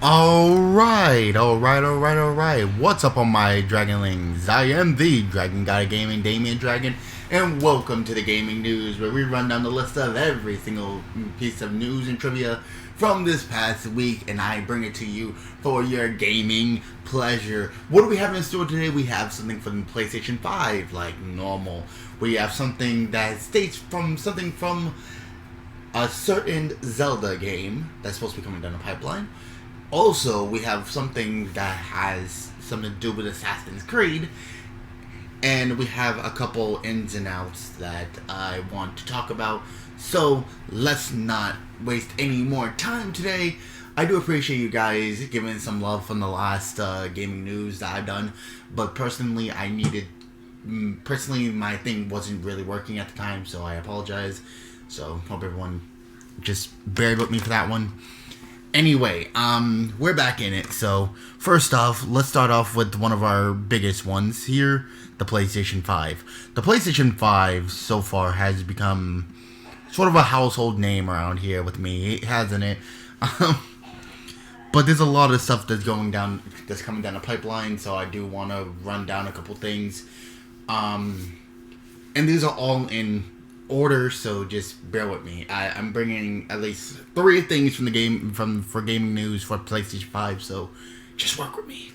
Alright. What's up on my Dragonlings? I am the Dragon God of Gaming, Damian-D.Dragon, and welcome to the Gaming News, where we run down the list of every single piece of news and trivia from this past week, and I bring it to you for your gaming pleasure. What do we have in store today? We have something from PlayStation 5, like normal. We have something that states from a certain Zelda game that's supposed to be coming down the pipeline. Also, we have something that has something to do with Assassin's Creed, and we have a couple ins and outs that I want to talk about. So let's not waste any more time today. I do appreciate you guys giving some love from the last gaming news that I've done, but personally, my thing wasn't really working at the time, so I apologize. So hope everyone just bear with me for that one. Anyway, we're back in it. So, first off, let's start off with one of our biggest ones here, the PlayStation 5. The PlayStation 5 so far has become sort of a household name around here with me, hasn't it? But there's a lot of stuff that's coming down the pipeline, so I do want to run down a couple things. And these are all in order, so just bear with me. I'm bringing at least 3 things from the game for gaming news for PlayStation 5, so just work with me.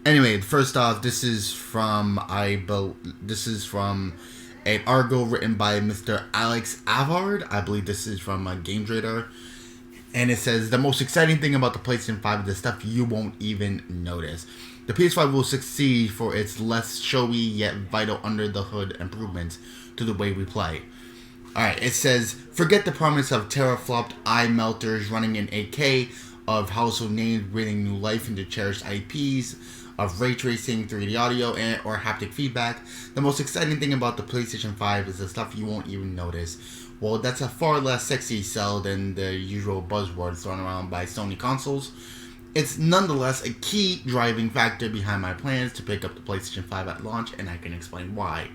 Anyway, first off, this is from an article written by Mr. Alex Avard. I believe this is from Game Trader, and it says the most exciting thing about the PlayStation 5 is the stuff you won't even notice. The PS5 will succeed for its less showy yet vital under the hood improvements to the way we play. Alright, it says, forget the promise of teraflopped eye melters running in 8K, of household names breathing new life into cherished IPs, of ray tracing, 3D audio, or haptic feedback. The most exciting thing about the PlayStation 5 is the stuff you won't even notice. Well, that's a far less sexy sell than the usual buzzword thrown around by Sony consoles. It's nonetheless a key driving factor behind my plans to pick up the PlayStation 5 at launch, and I can explain why.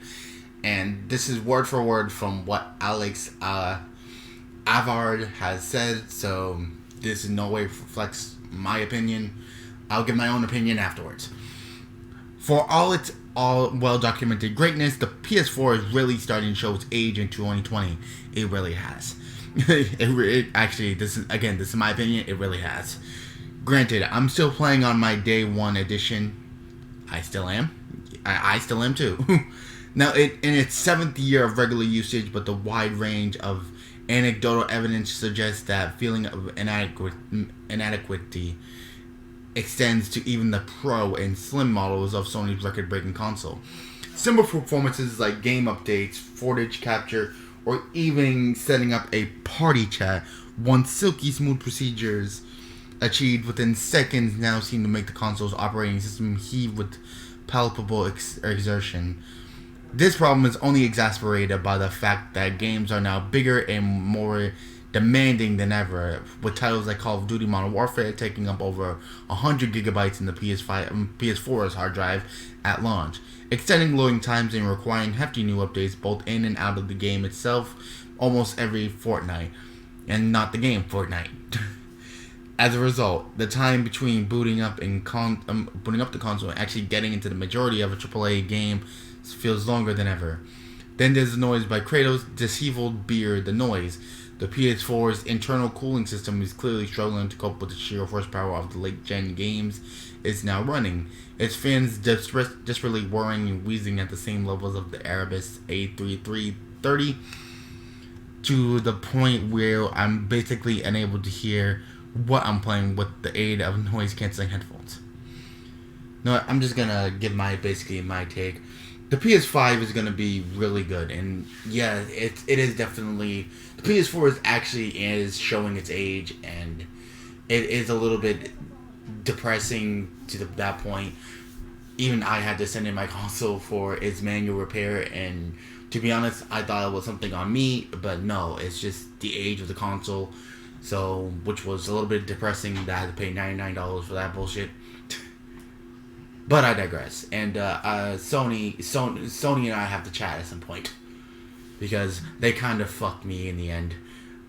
And this is word for word from what Alex Avard has said, so this in no way reflects my opinion. I'll give my own opinion afterwards. For all its well-documented greatness, the PS4 is really starting to show its age in 2020. It really has. Actually, this is my opinion, it really has. Granted, I'm still playing on my day one edition. I still am. I still am too. Now, in its 7th year of regular usage, but the wide range of anecdotal evidence suggests that feeling of inadequacy extends to even the Pro and Slim models of Sony's record-breaking console. Simple performances like game updates, footage capture, or even setting up a party chat, once silky smooth procedures achieved within seconds now seem to make the console's operating system heave with palpable exertion. This problem is only exacerbated by the fact that games are now bigger and more demanding than ever, with titles like Call of Duty Modern Warfare taking up over 100 gigabytes in the PS4's hard drive at launch, extending loading times and requiring hefty new updates both in and out of the game itself almost every fortnight, and not the game Fortnite. As a result, the time between booting up the console and actually getting into the majority of a AAA game feels longer than ever. Then there's the noise by Kratos' disheveled beard. The noise. The PS4's internal cooling system is clearly struggling to cope with the sheer horsepower of the late-gen games it's now running. Its fans desperately whirring and wheezing at the same levels of the Erebus A3330, to the point where I'm basically unable to hear what I'm playing with the aid of noise-canceling headphones. No, I'm just gonna give my take. The PS5 is going to be really good, and yeah, it is definitely, the PS4 is showing its age, and it is a little bit depressing to that point. Even I had to send in my console for its manual repair, and to be honest, I thought it was something on me, but no, it's just the age of the console, so, which was a little bit depressing that I had to pay $99 for that bullshit. But I digress. And Sony and I have to chat at some point, because they kind of fucked me in the end.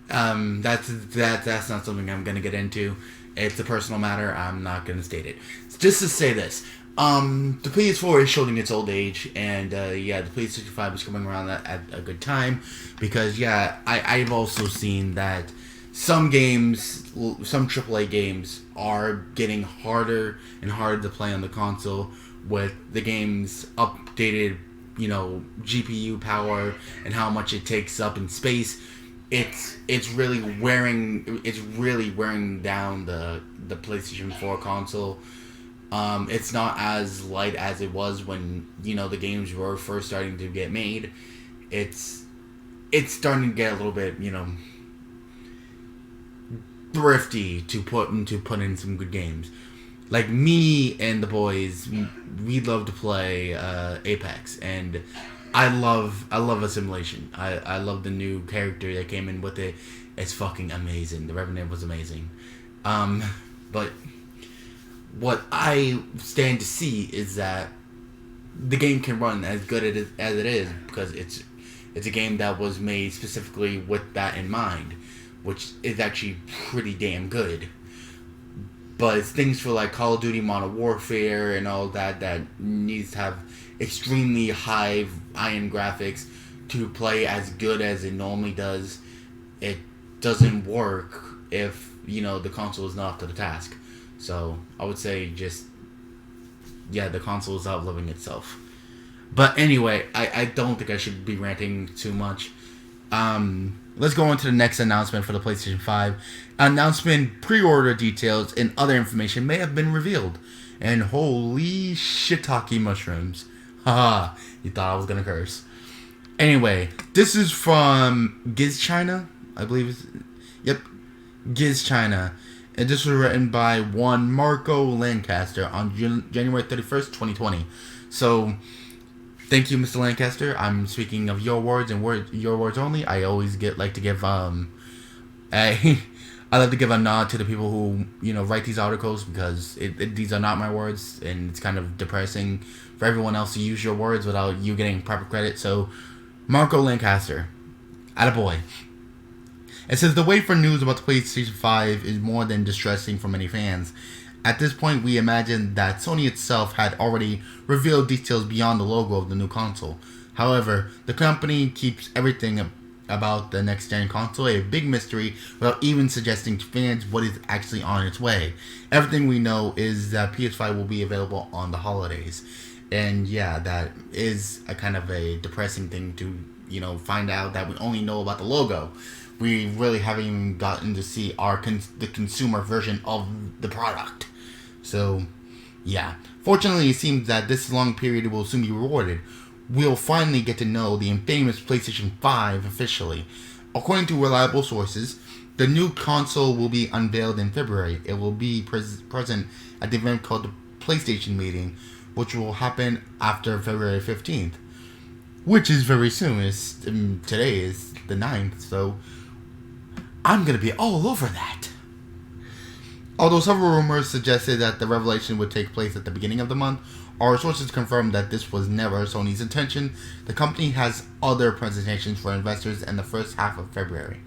That's not something I'm gonna get into. It's a personal matter. I'm not going to state it. Just to say this. The PS4 is showing its old age, and the PlayStation 5 is coming around at a good time, because I've also seen that some games, some AAA games, are getting harder and harder to play on the console with the game's updated, GPU power and how much it takes up in space. It's really wearing down the PlayStation 4 console. It's not as light as it was when the games were first starting to get made. It's starting to get a little bit thrifty to put in some good games. Like me and the boys, we love to play Apex, and I love Assimilation. I love the new character that came in with it. It's fucking amazing. The Revenant was amazing. But what I stand to see is that the game can run as good as it is, because it's a game that was made specifically with that in mind, which is actually pretty damn good. But it's things for like Call of Duty Modern Warfare and all that needs to have extremely high-end graphics to play as good as it normally does. It doesn't work if the console is not up to the task. So I would say the console is outliving itself. But anyway, I don't think I should be ranting too much. Let's go on to the next announcement for the PlayStation 5. Announcement, pre-order details, and other information may have been revealed. And holy shiitake mushrooms. Haha, you thought I was gonna curse. Anyway, this is from Giz China, I believe. Yep, Giz China. And this was written by one Marco Lancaster on January 31st, 2020. So, thank you, Mr. Lancaster. I'm speaking of your words and your words only. I always like to give I like to give a nod to the people who write these articles, because these are not my words, and it's kind of depressing for everyone else to use your words without you getting proper credit. So, Marco Lancaster, attaboy. It says the wait for news about the PlayStation 5 is more than distressing for many fans. At this point, we imagine that Sony itself had already revealed details beyond the logo of the new console. However, the company keeps everything about the next-gen console a big mystery without even suggesting to fans what is actually on its way. Everything we know is that PS5 will be available on the holidays. And that is a kind of a depressing thing to, find out that we only know about the logo. We really haven't even gotten to see the consumer version of the product. So, fortunately, it seems that this long period will soon be rewarded. We'll finally get to know the infamous PlayStation 5 officially. According to reliable sources, the new console will be unveiled in February. It will be present at the event called the PlayStation Meeting, which will happen after February 15th. Which is very soon. Today is the 9th, so I'm going to be all over that. Although several rumors suggested that the revelation would take place at the beginning of the month, our sources confirmed that this was never Sony's intention. The company has other presentations for investors in the first half of February.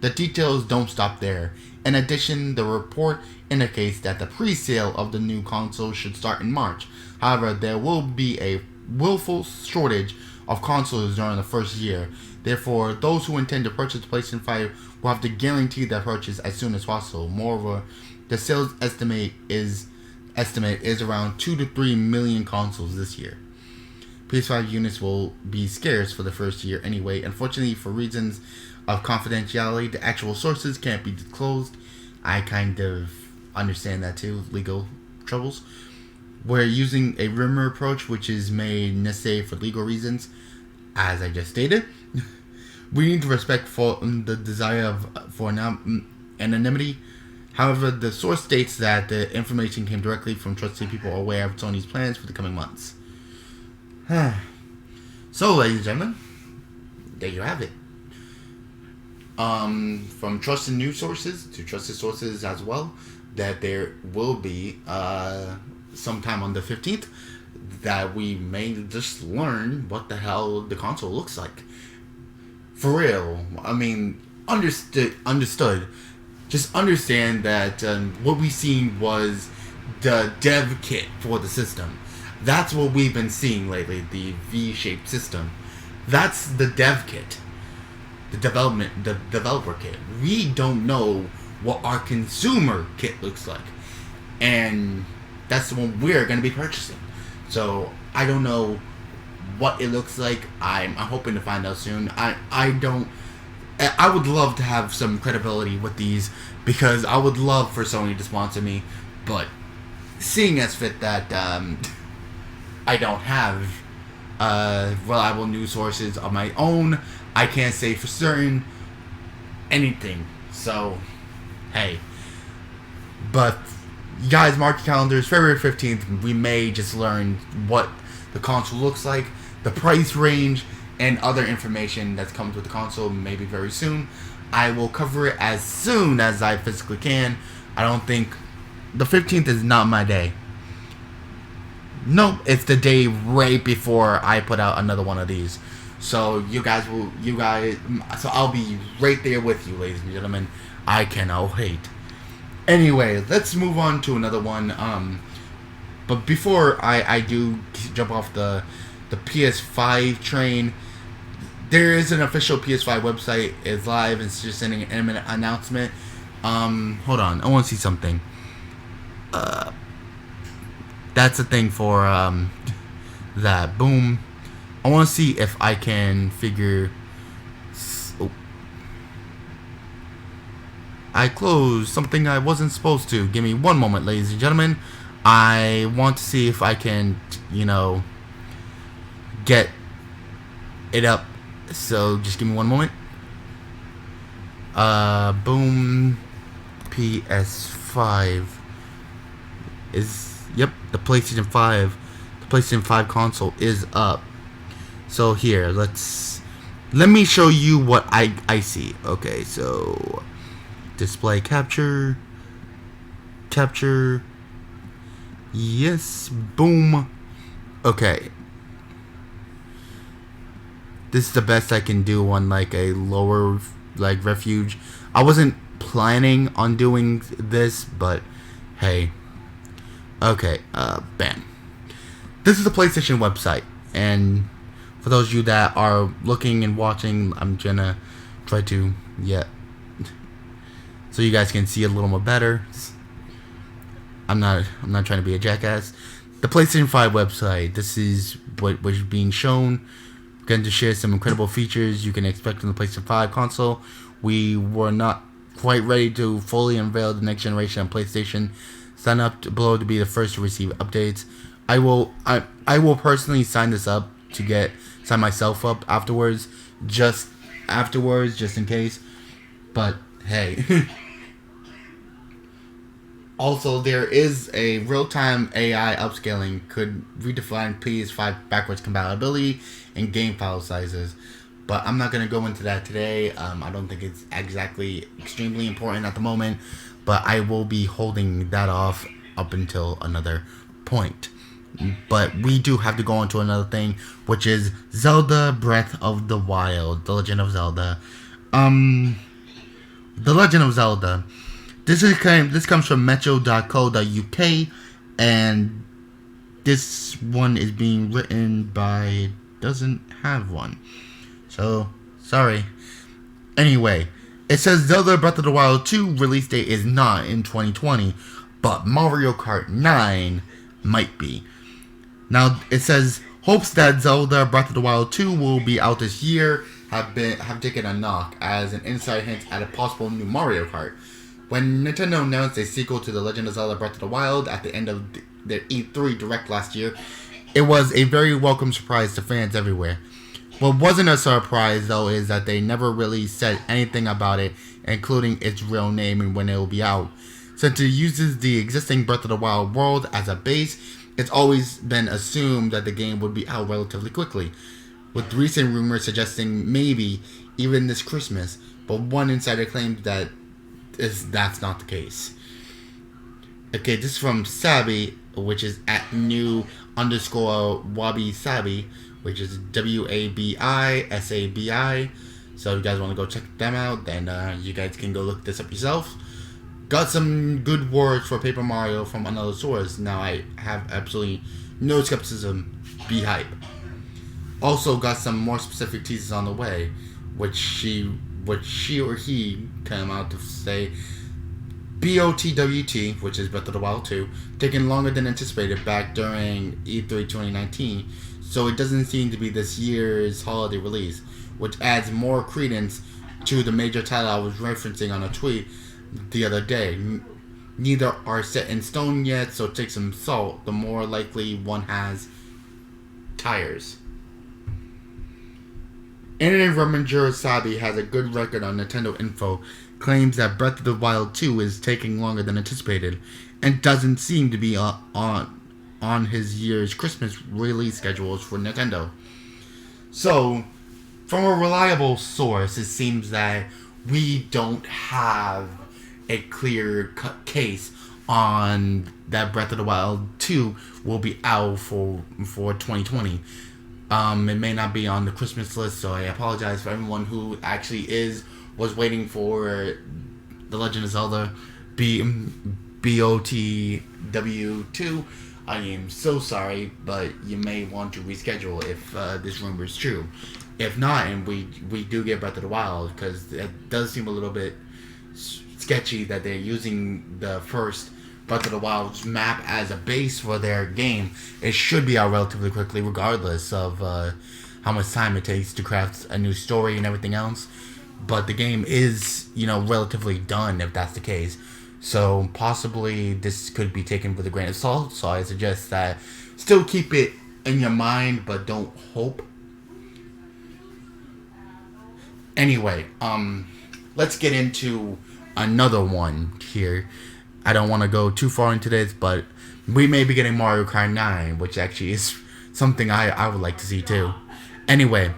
The details don't stop there. In addition, the report indicates that the pre-sale of the new console should start in March. However, there will be a willful shortage of consoles during the first year. Therefore, those who intend to purchase the PlayStation 5 will have to guarantee their purchase as soon as possible. Moreover, the sales estimate is around 2 to 3 million consoles this year. PS5 units will be scarce for the first year anyway. Unfortunately, for reasons of confidentiality, the actual sources can't be disclosed. I kind of understand that too, legal troubles. We're using a rumor approach, which is made necessary for legal reasons, as I just stated. We need to respect for the desire for anonymity. However, the source states that the information came directly from trusted people aware of Sony's plans for the coming months. So, ladies and gentlemen, there you have it. From trusted news sources to trusted sources as well, that there will be sometime on the 15th that we may just learn what the hell the console looks like. For real. I mean, understood. just understand that what we seen was the dev kit for the system. That's what we've been seeing lately, the V-shaped system. That's the dev kit. The developer kit. We don't know what our consumer kit looks like. And that's the one we're going to be purchasing. So, I don't know what it looks like. I'm hoping to find out soon. I would love to have some credibility with these, because I would love for Sony to sponsor me, but seeing as fit that I don't have reliable news sources of my own, I can't say for certain anything. So, hey. But, you guys, mark your calendars. February 15th, we may just learn what the console looks like, the price range, and other information that comes with the console, maybe very soon. I will cover it as soon as I physically can. I don't think... The 15th is not my day. Nope, it's the day right before I put out another one of these. So, so I'll be right there with you, ladies and gentlemen. I cannot wait. Anyway, let's move on to another one. But before I do jump off the PS5 train, there is an official PS5 website. It's live. It's just sending an imminent announcement. Hold on. I want to see something. That's the thing for that. Boom. I want to see if I can figure... Oh. I closed something I wasn't supposed to. Give me one moment, ladies and gentlemen. I want to see if I can, get it up. So, just give me one moment. Boom. PS5 is... Yep, the PlayStation 5. The PlayStation 5 console is up. So, here, let me show you what I see. Okay, so... Display capture. Yes. Boom. Okay. This is the best I can do on like a lower refuge. I wasn't planning on doing this, but hey. Okay. Bam. This is the PlayStation website, and for those of you that are looking and watching, I'm gonna try to so you guys can see it a little more better. I'm not trying to be a jackass. The PlayStation 5 website. This is what was being shown. We're going to share some incredible features you can expect from the PlayStation 5 console. We were not quite ready to fully unveil the next generation of PlayStation. Sign up below to be the first to receive updates. I will personally sign this up to sign myself up afterwards, just in case. But hey. Also, there is a real-time AI upscaling could redefine PS5 backwards compatibility and game file sizes. But I'm not going to go into that today. I don't think it's exactly extremely important at the moment. But I will be holding that off up until another point. But we do have to go on to another thing, which is Zelda Breath of the Wild. The Legend of Zelda. The Legend of Zelda. This comes from metro.co.uk, and this one is being written by... doesn't have one. So, sorry. Anyway, it says Zelda Breath of the Wild 2 release date is not in 2020, but Mario Kart 9 might be. Now, it says hopes that Zelda Breath of the Wild 2 will be out this year have taken a knock as an inside hint at a possible new Mario Kart. When Nintendo announced a sequel to The Legend of Zelda Breath of the Wild at the end of their E3 Direct last year, it was a very welcome surprise to fans everywhere. What wasn't a surprise, though, is that they never really said anything about it, including its real name and when it will be out. Since it uses the existing Breath of the Wild world as a base, it's always been assumed that the game would be out relatively quickly, with recent rumors suggesting maybe even this Christmas, but one insider claimed that that's not the case. Okay, this is from Sabi, which is at new_Wabi Sabi, which is WABISABI. So if you guys want to go check them out, then you guys can go look this up yourself. Got some good words for Paper Mario from another source. Now I have absolutely no skepticism. Be hype. Also got some more specific teasers on the way, which she or he came out to say. BOTWT, which is Breath of the Wild 2, taking longer than anticipated back during E3 2019, so it doesn't seem to be this year's holiday release, which adds more credence to the major title I was referencing on a tweet the other day. Neither are set in stone yet, so take some salt. The more likely one has tires. Internet Rummager Sabi has a good record on Nintendo Info, claims that Breath of the Wild 2 is taking longer than anticipated, and doesn't seem to be on his year's Christmas release schedules for Nintendo. So, from a reliable source, it seems that we don't have a clear-cut case on that Breath of the Wild 2 will be out for 2020. It may not be on the Christmas list, so I apologize for everyone who actually was waiting for The Legend of Zelda BOTW2. I am so sorry, but you may want to reschedule if this rumor is true. If not, and we do get Breath of the Wild, because it does seem a little bit sketchy that they're using the first Breath of the Wild's map as a base for their game. It should be out relatively quickly, regardless of how much time it takes to craft a new story and everything else. But the game is, relatively done if that's the case. So possibly this could be taken with a grain of salt. So I suggest that still keep it in your mind, but don't hope. Anyway, let's get into another one here. I don't want to go too far into this, but we may be getting Mario Kart 9, which actually is something I would like to see too. Anyway,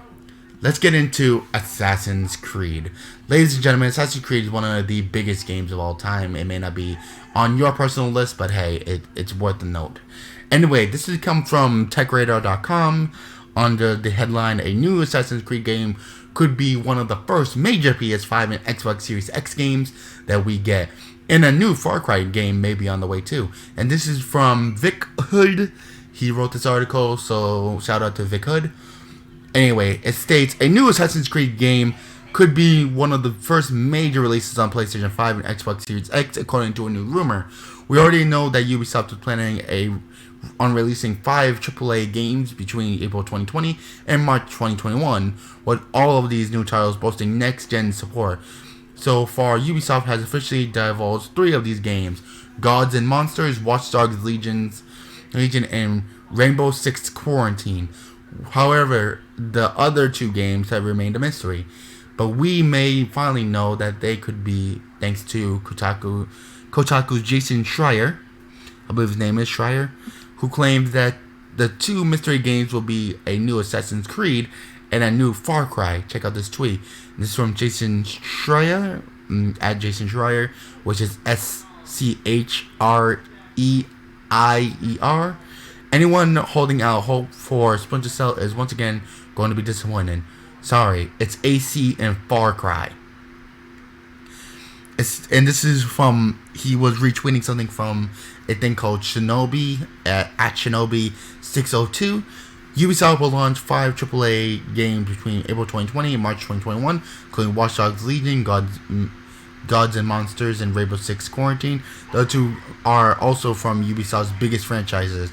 let's get into Assassin's Creed. Ladies and gentlemen, Assassin's Creed is one of the biggest games of all time. It may not be on your personal list, but hey, it's worth a note. Anyway, this has come from TechRadar.com under the headline, "A new Assassin's Creed game could be one of the first major PS5 and Xbox Series X games that we get. And a new Far Cry game may be on the way too." And this is from Vic Hood. He wrote this article, so shout out to Vic Hood. Anyway, it states, "A new Assassin's Creed game could be one of the first major releases on PlayStation 5 and Xbox Series X, according to a new rumor. We already know that Ubisoft is planning on releasing 5 AAA games between April 2020 and March 2021, with all of these new titles boasting next-gen support. So far, Ubisoft has officially divulged 3 of these games: Gods and Monsters, Watch Dogs Legion, and Rainbow Six Quarantine. However, the other 2 games have remained a mystery, but we may finally know that they could be thanks to Kotaku's Jason Schreier, I believe his name is Schreier, who claims that the 2 mystery games will be a new Assassin's Creed and a new Far Cry. Check out this tweet. This is from Jason Schreier, at Jason Schreier, which is SCHREIER. Anyone holding out hope for Splinter Cell is once again going to be disappointed. Sorry, it's AC and Far Cry. And this is from, he was retweeting something from a thing called Shinobi, at Shinobi602. Ubisoft will launch 5 AAA games between April 2020 and March 2021, including Watch Dogs Legion, Gods and Monsters, and Rainbow Six Quarantine. The other 2 are also from Ubisoft's biggest franchises,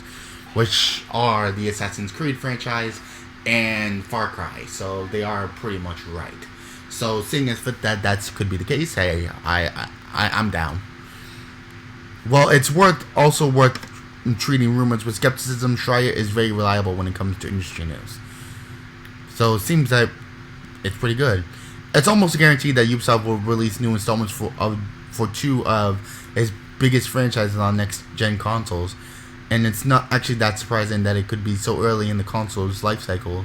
which are the Assassin's Creed franchise and Far Cry. So they are pretty much right. So seeing as fit that could be the case, hey, I'm down. Well, it's also worth treating rumors with skepticism. Schreier is very reliable when it comes to industry news. So it seems that it's pretty good. It's almost a guarantee that Ubisoft will release new installments for 2 of its biggest franchises on next-gen consoles. And it's not actually that surprising that it could be so early in the console's life cycle,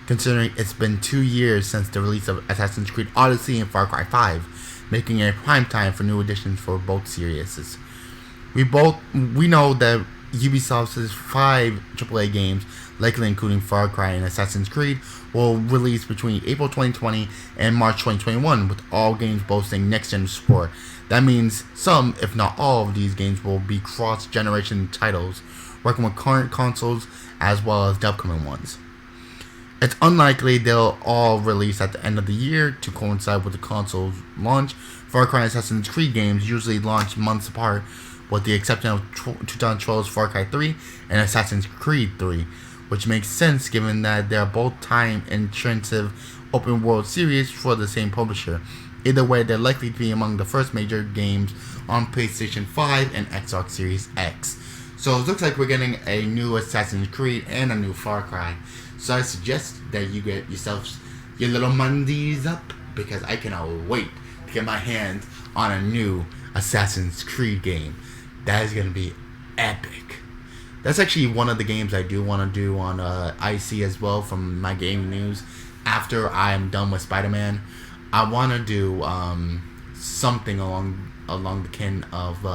considering it's been 2 years since the release of Assassin's Creed Odyssey and Far Cry 5, making it prime time for new additions for both series. We know that Ubisoft's 5 AAA games, likely including Far Cry and Assassin's Creed, will release between April 2020 and March 2021, with all games boasting next-gen support. That means some, if not all, of these games will be cross-generation titles, working with current consoles as well as the upcoming ones. It's unlikely they'll all release at the end of the year to coincide with the console's launch. Far Cry and Assassin's Creed games usually launch months apart, with the exception of 2012's Far Cry 3 and Assassin's Creed 3, which makes sense given that they're both time-intensive open-world series for the same publisher. Either way, they're likely to be among the first major games on PlayStation 5 and Xbox Series X. So it looks like we're getting a new Assassin's Creed and a new Far Cry. So I suggest that you get yourselves your little Mondays up, because I cannot wait to get my hands on a new Assassin's Creed game. That is going to be epic. That's actually one of the games I do want to do on IC as well from my gaming news. After I am done with Spider-Man, I want to do something along the kin of,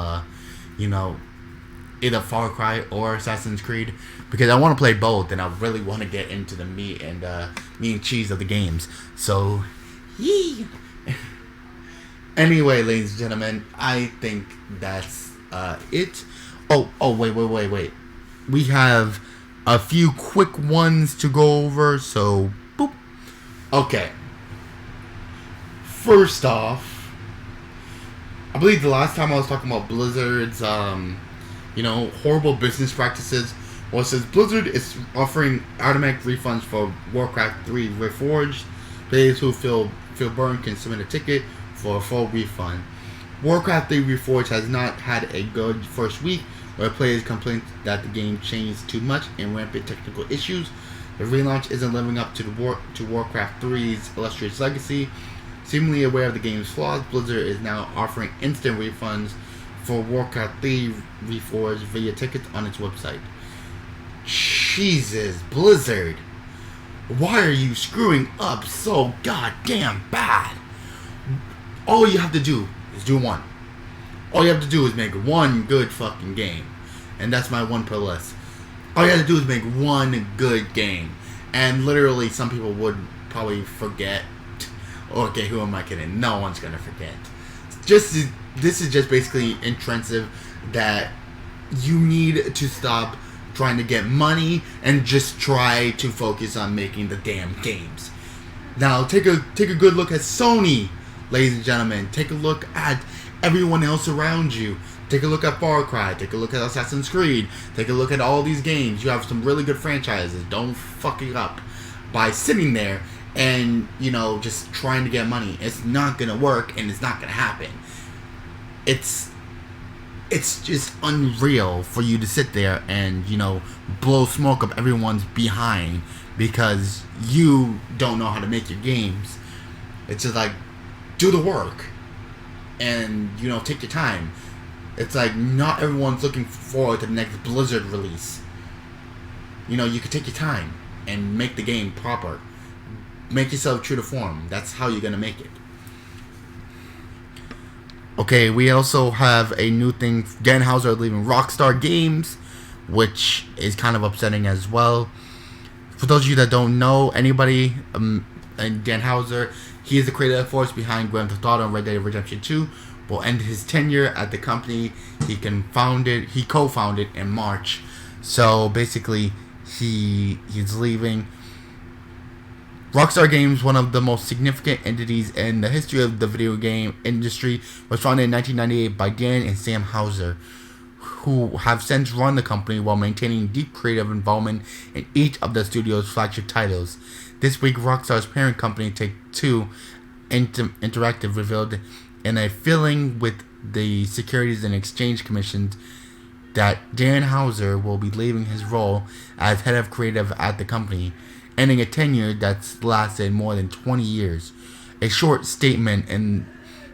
either Far Cry or Assassin's Creed, because I want to play both and I really want to get into the meat and cheese of the games. So, yee. Anyway, ladies and gentlemen, I think that's it. Oh, wait. We have a few quick ones to go over, so boop. Okay. First off, I believe the last time I was talking about Blizzard's horrible business practices. Well, it says Blizzard is offering automatic refunds for Warcraft 3 Reforged. Players who feel burned can submit a ticket for a full refund. Warcraft 3 Reforged has not had a good first week, where players complained that the game changed too much and rampant technical issues. The relaunch isn't living up to Warcraft 3's illustrious legacy. Seemingly aware of the game's flaws, Blizzard is now offering instant refunds for Warcraft 3 Reforged via tickets on its website. Jesus, Blizzard. Why are you screwing up so goddamn bad? All you have to do is do one. All you have to do is make one good fucking game. And that's my one per list. All you have to do is make one good game. And literally some people would probably forget. Okay, who am I kidding? No one's gonna forget. This is just basically intrinsic that you need to stop trying to get money and just try to focus on making the damn games. Now take a good look at Sony, ladies and gentlemen. Take a look at everyone else around you. Take a look at Far Cry. Take a look at Assassin's Creed. Take a look at all these games. You have some really good franchises. Don't fuck it up by sitting there and just trying to get money. It's not gonna work and it's not gonna happen. It's just unreal for you to sit there and blow smoke up everyone's behind because you don't know how to make your games. It's just like, do the work and take your time. It's like not everyone's looking forward to the next Blizzard release. You could take your time and make the game proper. Make yourself true to form. That's how you're gonna make it. Okay, we also have a new thing. Dan Houser leaving Rockstar Games, which is kind of upsetting as well. For those of you that don't know anybody, and Dan Houser, he is the creative force behind Grand Theft Auto and Red Dead Redemption 2. Will end his tenure at the company he co-founded in March. So basically, he's leaving. Rockstar Games, one of the most significant entities in the history of the video game industry, was founded in 1998 by Dan and Sam Houser, who have since run the company while maintaining deep creative involvement in each of the studio's flagship titles. This week, Rockstar's parent company, Take-Two Interactive, revealed in a filing with the Securities and Exchange Commission that Dan Houser will be leaving his role as head of creative at the company, ending a tenure that's lasted more than 20 years. A short statement in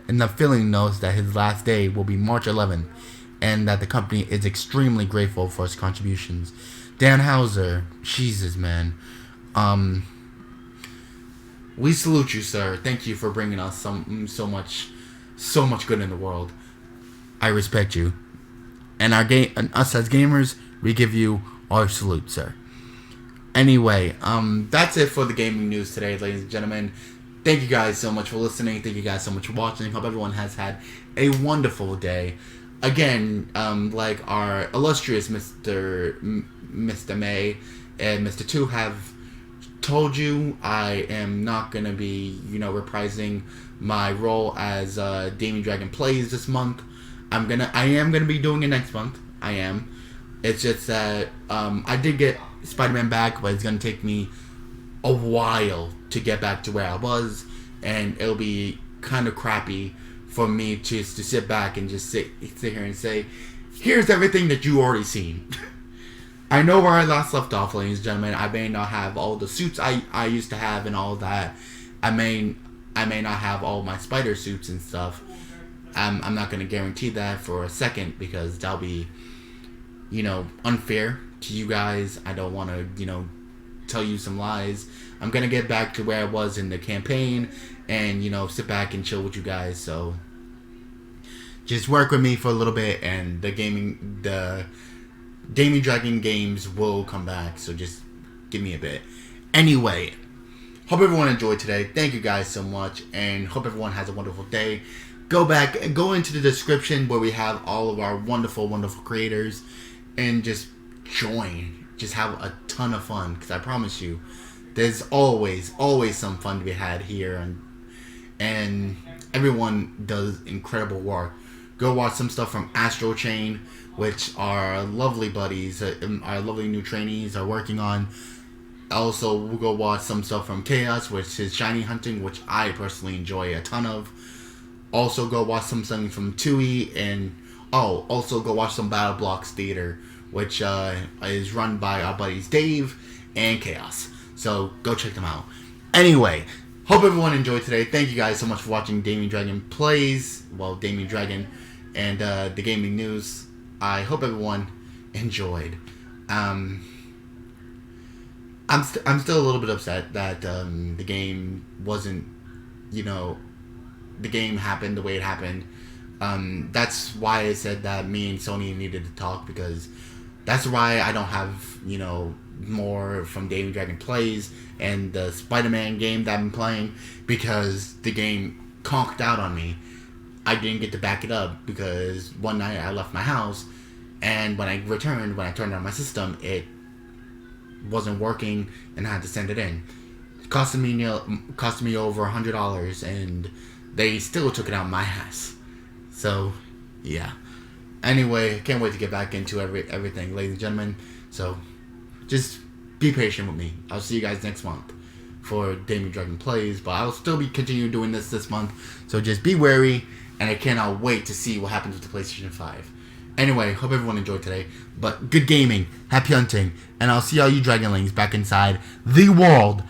the filing notes that his last day will be March 11th, and that the company is extremely grateful for his contributions. Dan Houser, Jesus, man. We salute you, sir. Thank you for bringing us so much good in the world. I respect you. And us as gamers, we give you our salute, sir. Anyway, that's it for the gaming news today, ladies and gentlemen. Thank you guys so much for listening. Thank you guys so much for watching. Hope everyone has had a wonderful day. Again, like our illustrious Mr. May and Mr. Two have told you, I am not gonna be, reprising my role as Damian-D.Dragon Plays this month. I am gonna be doing it next month. I am. It's just that I did get Spider-Man back, but it's gonna take me a while to get back to where I was, and it'll be kind of crappy for me just to sit back and just sit here and say, here's everything that you already seen. I know where I last left off, ladies and gentlemen. I may not have all the suits I used to have and all that. I may not have all my spider suits and stuff. I'm not going to guarantee that for a second, because that'll be, unfair to you guys. I don't want to, tell you some lies. I'm going to get back to where I was in the campaign and, sit back and chill with you guys. So just work with me for a little bit, and the Damian-D.Dragon games will come back. So just give me a bit. Anyway, hope everyone enjoyed today. Thank you guys so much, and hope everyone has a wonderful day. Go back and go into the description where we have all of our wonderful, wonderful creators, and just join. Just have a ton of fun, because I promise you, there's always some fun to be had here, and everyone does incredible work. Go watch some stuff from Astro Chain, which our lovely buddies, our lovely new trainees are working on. Also, we'll go watch some stuff from Chaos, which is shiny hunting, which I personally enjoy a ton of. Also, go watch something from Tui, and also go watch some Battle Blocks Theater, which is run by our buddies Dave and Chaos. So go check them out. Anyway, hope everyone enjoyed today. Thank you guys so much for watching Damian-D.Dragon Plays, Damian-D.Dragon, and the gaming news. I hope everyone enjoyed. I'm still a little bit upset that the game wasn't, the game happened the way it happened. That's why I said that me and Sony needed to talk, because that's why I don't have, more from Damian-D.Dragon Plays and the Spider-Man game that I'm playing, because the game conked out on me. I didn't get to back it up, because one night I left my house, and when I returned, when I turned on my system, it wasn't working, and I had to send it in. It cost me over $100, and they still took it out my ass. So, yeah. Anyway, can't wait to get back into everything, ladies and gentlemen. So, just be patient with me. I'll see you guys next month for Damian-D.Dragon Plays, but I'll still be continuing doing this month. So just be wary, and I cannot wait to see what happens with the PlayStation 5. Anyway, hope everyone enjoyed today. But good gaming, happy hunting, and I'll see all you Dragonlings back inside the world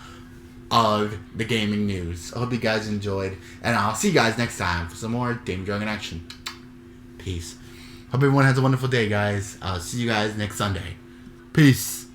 of the gaming news. I hope you guys enjoyed, and I'll see you guys next time for some more Damian-D.Dragon action. Peace. Hope everyone has a wonderful day, guys. I'll see you guys next Sunday. Peace.